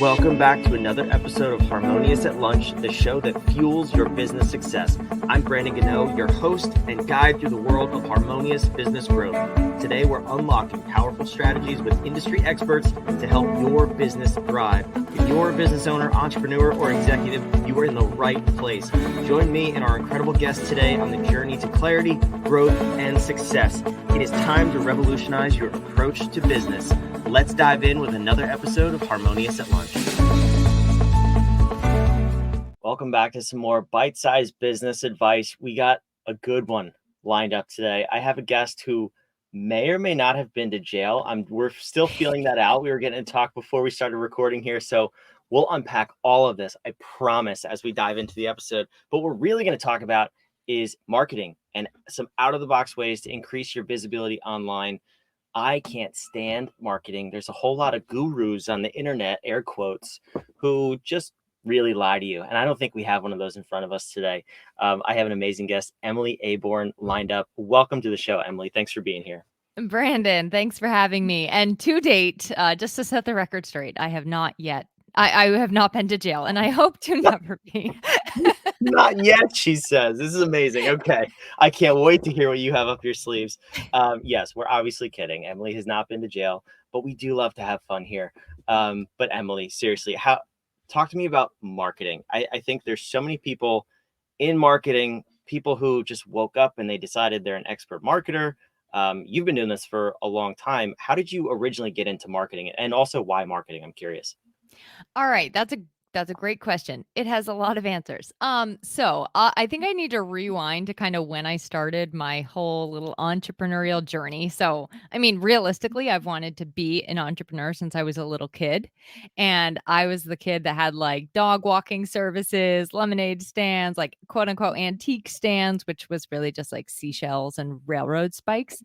Welcome back to another episode of Harmonious at Lunch, the show that fuels your business success. I'm Brandon Gano, your host and guide through the world of harmonious business growth. Today, we're unlocking powerful strategies with industry experts to help your business thrive. If you're a business owner, entrepreneur, or executive, you are in the right place. Join me and our incredible guests today on the journey to clarity, growth, and success. It is time to revolutionize your approach to business. Let's dive in with another episode of Harmonious at Lunch. Welcome back to some more bite-sized business advice. We got a good one lined up today. I have a guest who may or may not have been to jail. We're still feeling that out. We were getting to talk before we started recording here, so we'll unpack all of this, I promise, as we dive into the episode. But what we're really going to talk about is marketing and some out-of-the-box ways to increase your visibility online. I can't stand marketing. There's a whole lot of gurus on the internet, air quotes, who just really lie to you. And I don't think we have one of those in front of us today. I have an amazing guest, Emily Aborn, lined up. Welcome to the show, Emily. Thanks for being here. Brandon, thanks for having me. And to date, just to set the record straight, I have not yet. I have not been to jail, and I hope to never be. Not yet, she says. This is amazing. Okay. I can't wait to hear what you have up your sleeves. Yes, we're obviously kidding. Emily has not been to jail, but we do love to have fun here. But Emily, seriously, talk to me about marketing. I think there's so many people in marketing, people who just woke up and they decided they're an expert marketer. You've been doing this for a long time. How did you originally get into marketing, and also why marketing? I'm curious. All right, that's a great question. It has a lot of answers. So I think I need to rewind to kind of when I started my whole little entrepreneurial journey. So, I mean, realistically, I've wanted to be an entrepreneur since I was a little kid. And I was the kid that had like dog walking services, lemonade stands, like quote unquote antique stands, which was really just like seashells and railroad spikes.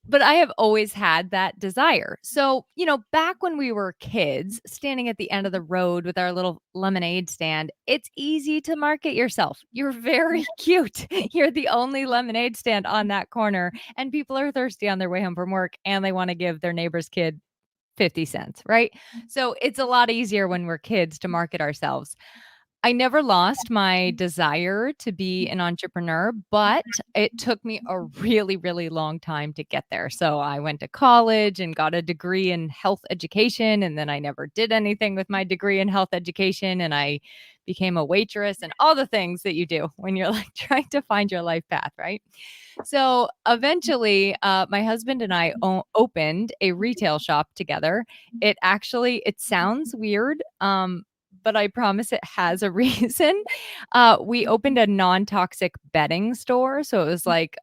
But I have always had that desire. So, back when we were kids, standing at the end of the road with our little lemonade stand, it's easy to market yourself. You're very cute. You're the only lemonade stand on that corner, and people are thirsty on their way home from work, and they want to give their neighbor's kid 50 cents, right? So it's a lot easier when we're kids to market ourselves. I never lost my desire to be an entrepreneur, but it took me a really, really long time to get there. So I went to college and got a degree in health education, and then I never did anything with my degree in health education, and I became a waitress and all the things that you do when you're like trying to find your life path, right? So eventually, my husband and I opened a retail shop together. It sounds weird, but I promise it has a reason. We opened a non-toxic bedding store. So it was like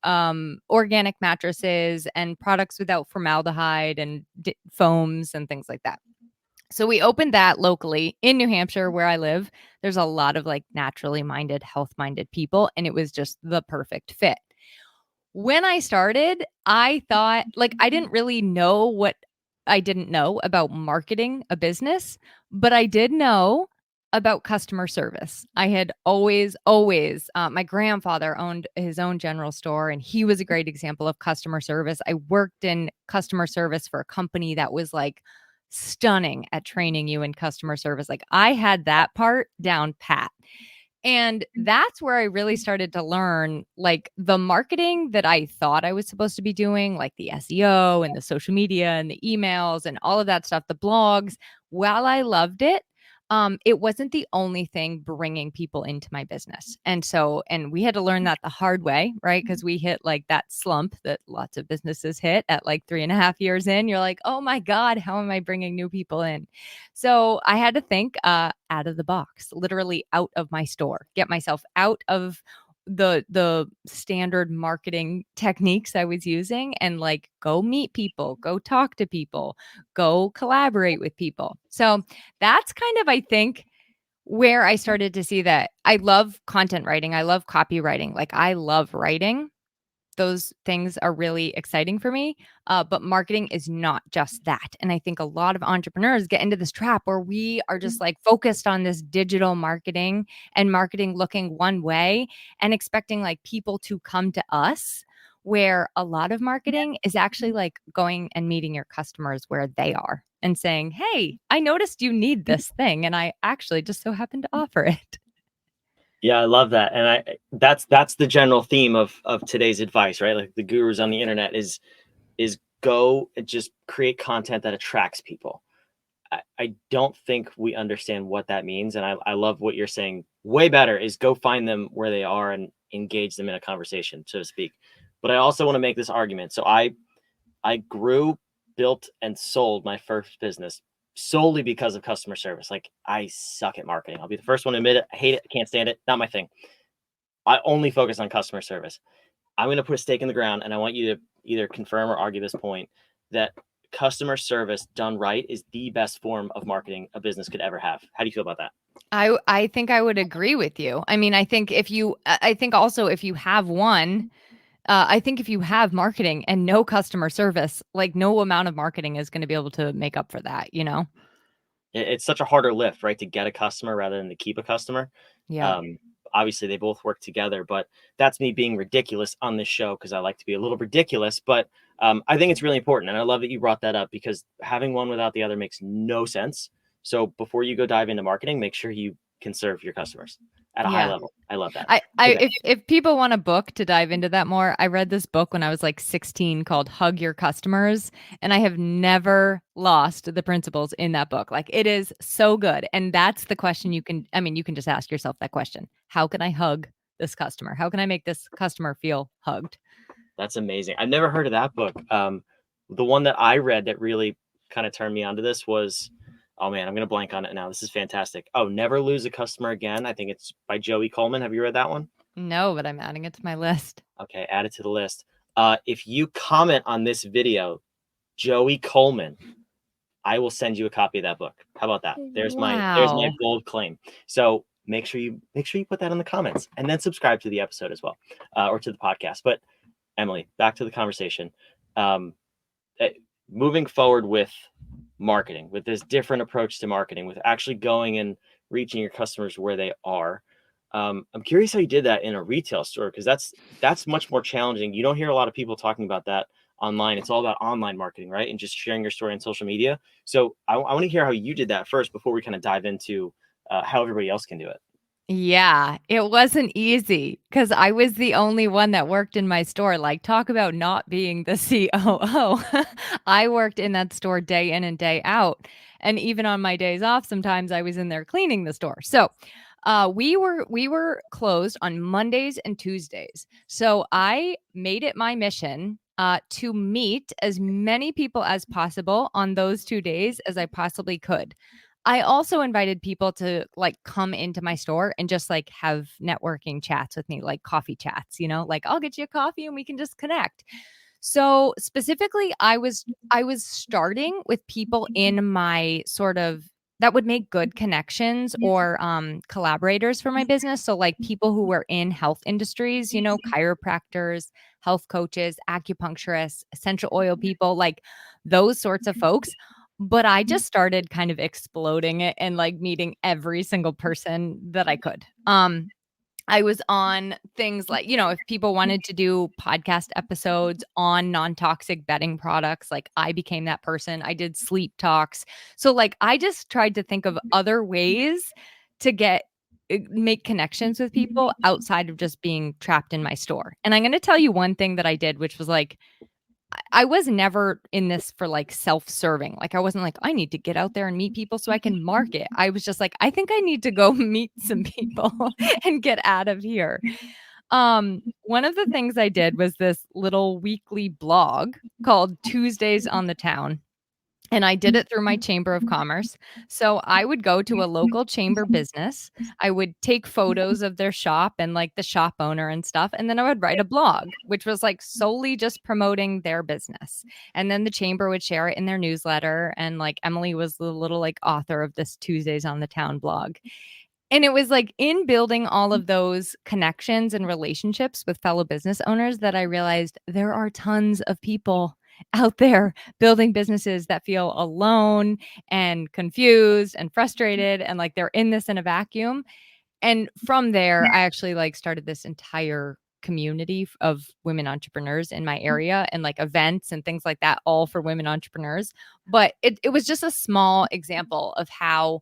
organic mattresses and products without formaldehyde and foams and things like that. So we opened that locally in New Hampshire, where I live. There's a lot of like naturally minded, health minded people, and it was just the perfect fit. When I started, I thought like I didn't really know what I didn't know about marketing a business, but I did know about customer service. I had always, my grandfather owned his own general store, and he was a great example of customer service. I worked in customer service for a company that was like stunning at training you in customer service. Like I had that part down pat. And that's where I really started to learn like the marketing that I thought I was supposed to be doing, like the SEO and the social media and the emails and all of that stuff, the blogs. While I loved it, it wasn't the only thing bringing people into my business. And we had to learn that the hard way, right? Because we hit like that slump that lots of businesses hit at like 3.5 years in. You're like, oh my God, how am I bringing new people in? So I had to think out of the box, literally out of my store, get myself out of the standard marketing techniques I was using and like go meet people, go talk to people, go collaborate with people. So that's kind of, I think, where I started to see that I love content writing. I love copywriting. Like I love writing. Those things are really exciting for me. But marketing is not just that. And I think a lot of entrepreneurs get into this trap where we are just like focused on this digital marketing and marketing looking one way and expecting like people to come to us, where a lot of marketing is actually like going and meeting your customers where they are and saying, hey, I noticed you need this thing, and I actually just so happen to offer it. Yeah, I love that. And that's the general theme of today's advice, right? Like the gurus on the internet is go and just create content that attracts people. I don't think we understand what that means. And I love what you're saying. Way better is go find them where they are and engage them in a conversation, so to speak. But I also want to make this argument. So I grew, built, and sold my first business solely because of customer service. Like I suck at marketing. I'll be the first one to admit it. I hate it. I can't stand it. Not my thing. I only focus on customer service. I'm going to put a stake in the ground, and I want you to either confirm or argue this point that customer service done right is the best form of marketing a business could ever have. How do you feel about that? I think I would agree with you. I mean, I think also if you have one, I think if you have marketing and no customer service, like no amount of marketing is going to be able to make up for that, you know? It's such a harder lift, right, to get a customer rather than to keep a customer. Yeah. Um, Obviously, they both work together, but that's me being ridiculous on this show because I like to be a little ridiculous. But I think it's really important, and I love that you brought that up because having one without the other makes no sense. So before you go dive into marketing, make sure you can serve your customers at a high Yeah. level. I love that. I Okay. if people want a book to dive into that more, I read this book when I was like 16 called Hug Your Customers, and I have never lost the principles in that book. Like it is so good. And that's the question you can just ask yourself that question. How can I hug this customer? How can I make this customer feel hugged? That's amazing. I've never heard of that book. The one that I read that really kind of turned me onto this was, oh man, I'm gonna blank on it now. This is fantastic. Oh, Never Lose a Customer Again. I think it's by Joey Coleman. Have you read that one? No, but I'm adding it to my list. Okay, add it to the list. If you comment on this video, Joey Coleman, I will send you a copy of that book. How about that? There's my Wow. bold claim. So make sure you put that in the comments and then subscribe to the episode as well, or to the podcast. But Emily, back to the conversation. Um, eh, Moving forward with marketing, with this different approach to marketing, with actually going and reaching your customers where they are. I'm curious how you did that in a retail store because that's much more challenging. You don't hear a lot of people talking about that online. It's all about online marketing, right? And just sharing your story on social media. So I want to hear how you did that first before we kind of dive into how everybody else can do it. Yeah, it wasn't easy because I was the only one that worked in my store. Like, talk about not being the COO. I worked in that store day in and day out. And even on my days off, sometimes I was in there cleaning the store. So we were closed on Mondays and Tuesdays. So I made it my mission to meet as many people as possible on those 2 days as I possibly could. I also invited people to like come into my store and just like have networking chats with me, like coffee chats, like I'll get you a coffee and we can just connect. So specifically, I was starting with people in my sort of that would make good connections or collaborators for my business. So like people who were in health industries, chiropractors, health coaches, acupuncturists, essential oil people, like those sorts of folks. But I just started kind of exploding it and like meeting every single person that I could. I was on things like, if people wanted to do podcast episodes on non-toxic bedding products, like I became that person. I did sleep talks. So like I just tried to think of other ways to make connections with people outside of just being trapped in my store. And I'm going to tell you one thing that I did, which was like I was never in this for like self-serving. Like I wasn't like, I need to get out there and meet people so I can market. I was just like, I think I need to go meet some people and get out of here. One of the things I did was this little weekly blog called Tuesdays on the Town. And I did it through my chamber of commerce. So I would go to a local chamber business. I would take photos of their shop and like the shop owner and stuff. And then I would write a blog, which was like solely just promoting their business. And then the chamber would share it in their newsletter. And like Emily was the little like author of this Tuesdays on the Town blog. And it was like in building all of those connections and relationships with fellow business owners that I realized there are tons of people out there building businesses that feel alone and confused and frustrated and like they're in this in a vacuum. And from there, I actually like started this entire community of women entrepreneurs in my area, and like events and things like that, all for women entrepreneurs. But it was just a small example of how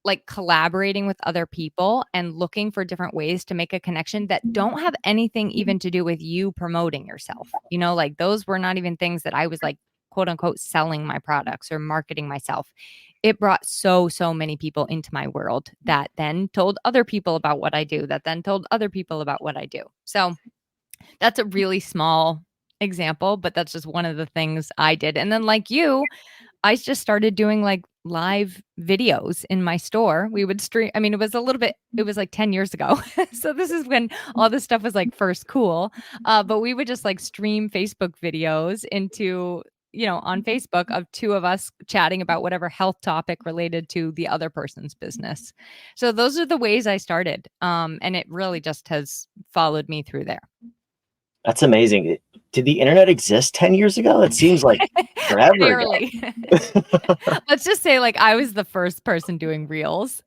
like collaborating with other people and looking for different ways to make a connection that don't have anything even to do with you promoting yourself. Like those were not even things that I was like, quote unquote, selling my products or marketing myself. It brought so many people into my world that then told other people about what I do, that then told other people about what I do. So that's a really small example, but that's just one of the things I did. And then, like you, I just started doing like live videos in my store. We would stream. I mean, it was like 10 years ago. So this is when all this stuff was like first cool. But we would just like stream Facebook videos into, on Facebook of two of us chatting about whatever health topic related to the other person's business. So those are the ways I started. And it really just has followed me through there. That's amazing. Did the internet exist 10 years ago? It seems like forever ago. Barely. Let's just say like I was the first person doing reels.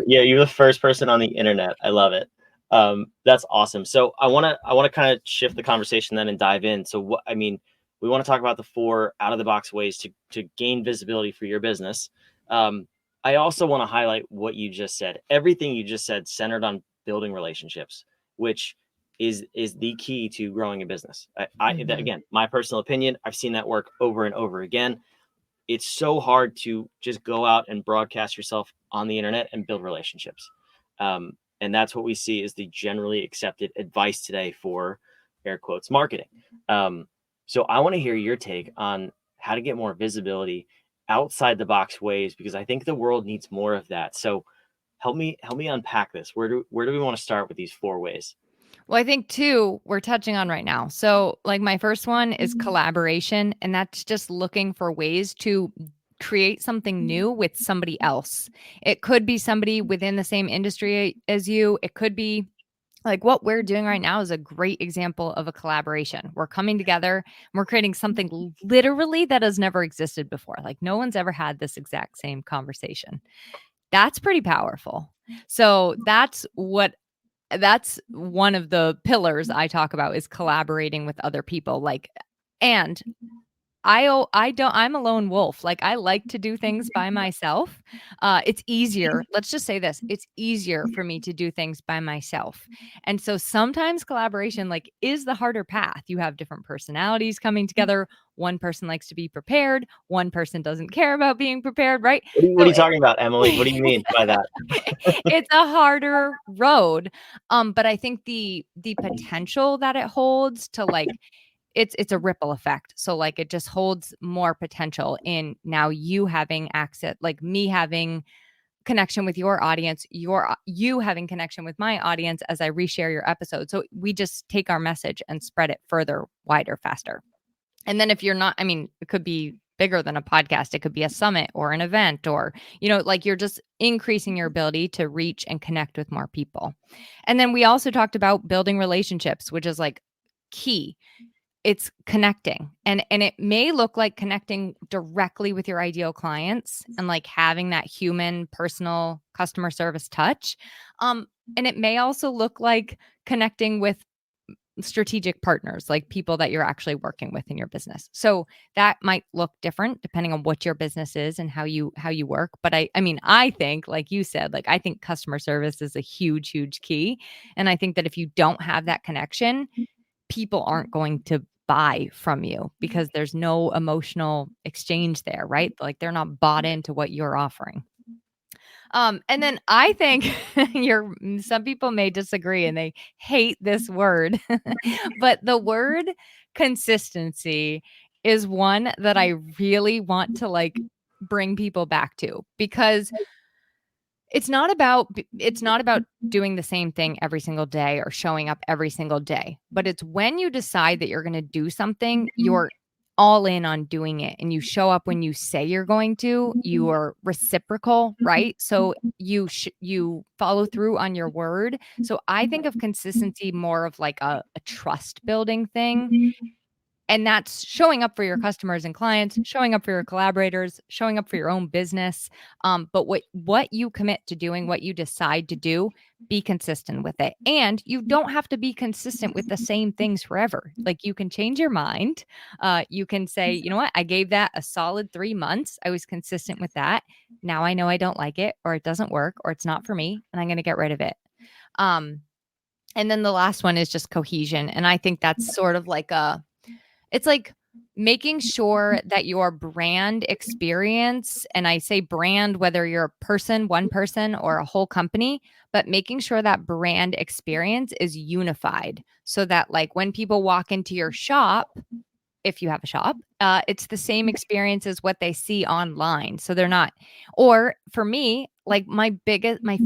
You're the first person on the internet. I love it. That's awesome. So I want to kind of shift the conversation then and dive in. So we want to talk about the 4 out of the box ways to gain visibility for your business. I also want to highlight what you just said. Everything you just said centered on building relationships, which is the key to growing a business. Again, my personal opinion, I've seen that work over and over again. It's so hard to just go out and broadcast yourself on the internet and build relationships. And that's what we see is the generally accepted advice today for air quotes marketing. So I want to hear your take on how to get more visibility outside the box ways, because I think the world needs more of that. So help me unpack this. Where do we want to start with these 4 ways? Well, I think 2 we're touching on right now. So, like my first one is collaboration, and that's just looking for ways to create something new with somebody else. It could be somebody within the same industry as you. It could be like what we're doing right now is a great example of a collaboration. We're coming together and we're creating something literally that has never existed before. Like no one's ever had this exact same conversation. That's pretty powerful. So that's one of the pillars I talk about is collaborating with other people. Like, and I'm a lone wolf. Like I like to do things by myself. It's easier. Let's just say this. It's easier for me to do things by myself. And so sometimes collaboration like is the harder path. You have different personalities coming together. One person likes to be prepared. One person doesn't care about being prepared, right? What are you talking about, Emily? What do you mean by that? It's a harder road. But I think the potential that it holds to like it's a ripple effect. So like it just holds more potential in now you having access, like me having connection with your audience, you having connection with my audience as I reshare your episode. So we just take our message and spread it further, wider, faster. And then if you're not, I mean, it could be bigger than a podcast. It could be a summit or an event, or, like you're just increasing your ability to reach and connect with more people. And then we also talked about building relationships, which is like key. It's connecting, and it may look like connecting directly with your ideal clients and like having that human personal customer service touch. And it may also look like connecting with strategic partners, like people that you're actually working with in your business. So that might look different depending on what your business is and how you work. But I mean, I think, like you said, like I think customer service is a huge key. And I think that if you don't have that connection, people aren't going to buy from you because there's no emotional exchange there, right? Like they're not bought into what you're offering. And then I think some people may disagree and they hate this word, but the word consistency is one that I really want to like bring people back to, because it's not about doing the same thing every single day or showing up every single day, but it's when you decide that you're going to do something, you're all in on doing it, and you show up when you say you're going to. You are reciprocal, right? So you follow through on your word. So I think of consistency more of like a trust building thing. And that's showing up for your customers and clients, showing up for your collaborators, showing up for your own business. But what you commit to doing, what you decide to do, be consistent with it. And you don't have to be consistent with the same things forever. Like, you can change your mind. You can say, you know what, I gave that a solid 3 months. I was consistent with that. Now I know I don't like it, or it doesn't work, or it's not for me, and I'm going to get rid of it. Um, and then the last one is just cohesion. And I think that's sort of like it's like making sure that your brand experience, and I say brand, whether you're a person, one person, or a whole company, but making sure that brand experience is unified so that, like, when people walk into your shop, if you have a shop, it's the same experience as what they see online. So they're not, or for me, like my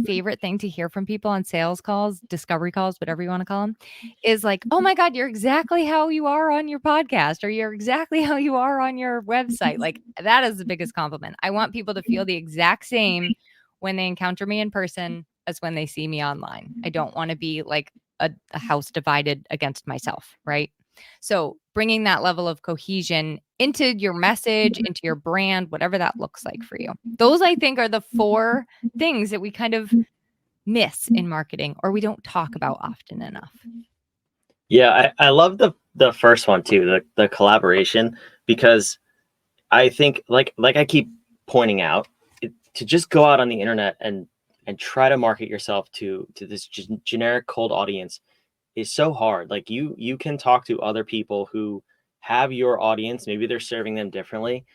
favorite thing to hear from people on sales calls, discovery calls, whatever you want to call them, is like, oh my God, you're exactly how you are on your podcast, or you're exactly how you are on your website. Like, that is the biggest compliment. I want people to feel the exact same when they encounter me in person as when they see me online. I don't want to be like a house divided against myself, right? So bringing that level of cohesion into your message, into your brand, whatever that looks like for you. Those, I think, are the 4 things that we kind of miss in marketing, or we don't talk about often enough. Yeah, I love the first one too, the collaboration, because I think like I keep pointing out, to just go out on the internet and try to market yourself to this generic cold audience is so hard. Like, you can talk to other people who have your audience. Maybe they're serving them differently.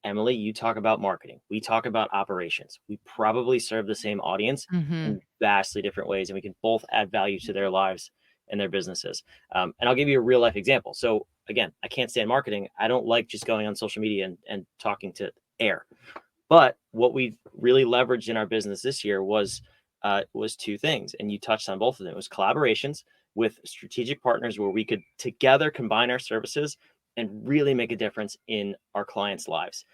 Emily, you talk about marketing. We talk about operations. We probably serve the same audience in vastly different ways, and we can both add value to their lives and their businesses. And I'll give you a real life example. So again, I can't stand marketing. I don't like just going on social media and talking to air. But what we really leveraged in our business this year was 2 things, and you touched on both of them. It was collaborations with strategic partners where we could together combine our services and really make a difference in our clients' lives.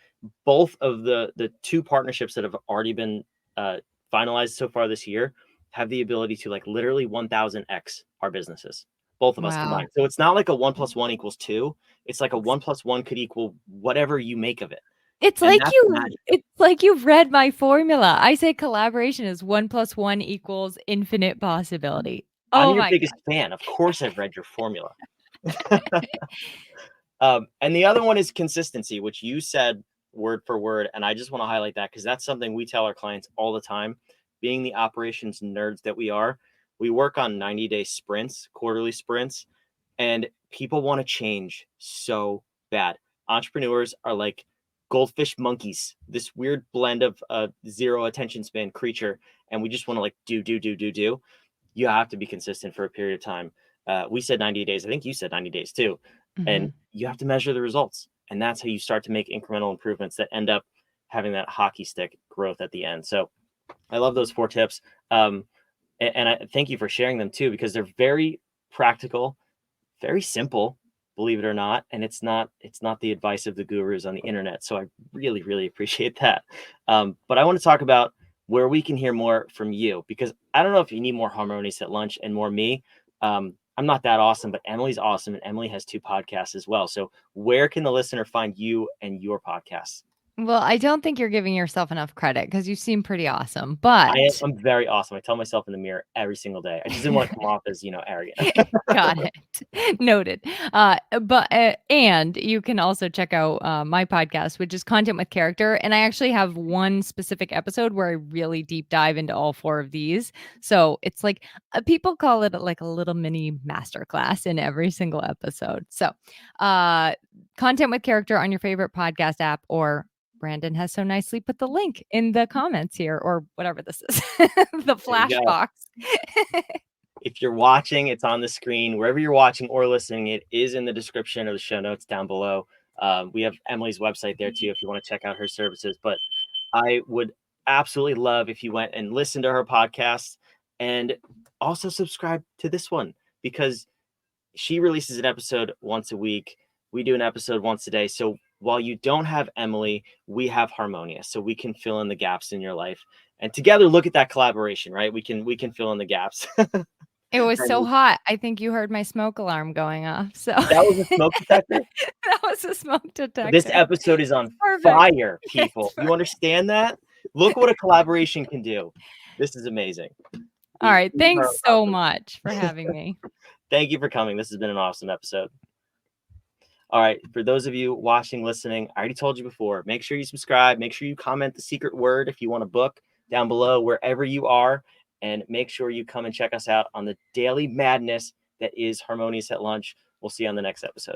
Both of the 2 partnerships that have already been finalized so far this year have the ability to, like, literally 1000x our businesses, both of us Wow. combined. So it's not like a 1 + 1 = 2. It's like a 1 + 1 could equal whatever you make of it. It's And like that's the magic. you've read my formula. I say collaboration is 1 + 1 equals infinite possibility. I'm Oh your my biggest fan. Of course, I've read your formula. And the other one is consistency, which you said word for word. And I just want to highlight that because that's something we tell our clients all the time. Being the operations nerds that we are, we work on 90-day sprints, quarterly sprints, and people want to change so bad. Entrepreneurs are like goldfish monkeys, this weird blend of a 0 attention span creature. And we just want to, like, do. You have to be consistent for a period of time. We said 90 days. I think you said 90 days too. And you have to measure the results. And that's how you start to make incremental improvements that end up having that hockey stick growth at the end. So I love those 4 tips. And I thank you for sharing them too, because they're very practical, very simple, believe it or not. And it's not the advice of the gurus on the internet. So I really, really appreciate that. But I want to talk about where we can hear more from you, because I don't know if you need more Harmonious at Lunch and more me. I'm not that awesome, but Emily's awesome. And Emily has 2 podcasts as well. So where can the listener find you and your podcasts? Well, I don't think you're giving yourself enough credit because you seem pretty awesome, but I'm very awesome. I tell myself in the mirror every single day. I just didn't want to come off as, arrogant. got it. Noted. And you can also check out my podcast, which is Content with Character. And I actually have one specific episode where I really deep dive into all 4 of these. So it's like people call it like a little mini masterclass in every single episode. So Content with Character on your favorite podcast app, or Brandon has so nicely put the link in the comments here, or whatever this is, the flash box. If you're watching, it's on the screen. Wherever you're watching or listening, it is in the description of the show notes down below. We have Emily's website there too if you want to check out her services. But I would absolutely love if you went and listened to her podcast and also subscribe to this one, because she releases an episode once a week. We do an episode once a day. So while you don't have Emily, we have Harmonious, so we can fill in the gaps in your life. And together, look at that collaboration, right? We can fill in the gaps. It was so And hot. I think you heard my smoke alarm going off. So that was a smoke detector. that was a smoke This detector. episode is on Perfect. fire, people. It's You understand that? Look what a collaboration can do. This is amazing. All right. We are Thanks so awesome. much for having me. Thank you for coming. This has been an awesome episode. All right. For those of you watching, listening, I already told you before, make sure you subscribe. Make sure you comment the secret word if you want a book down below, wherever you are. And make sure you come and check us out on the daily madness that is Harmonious at Lunch. We'll see you on the next episode.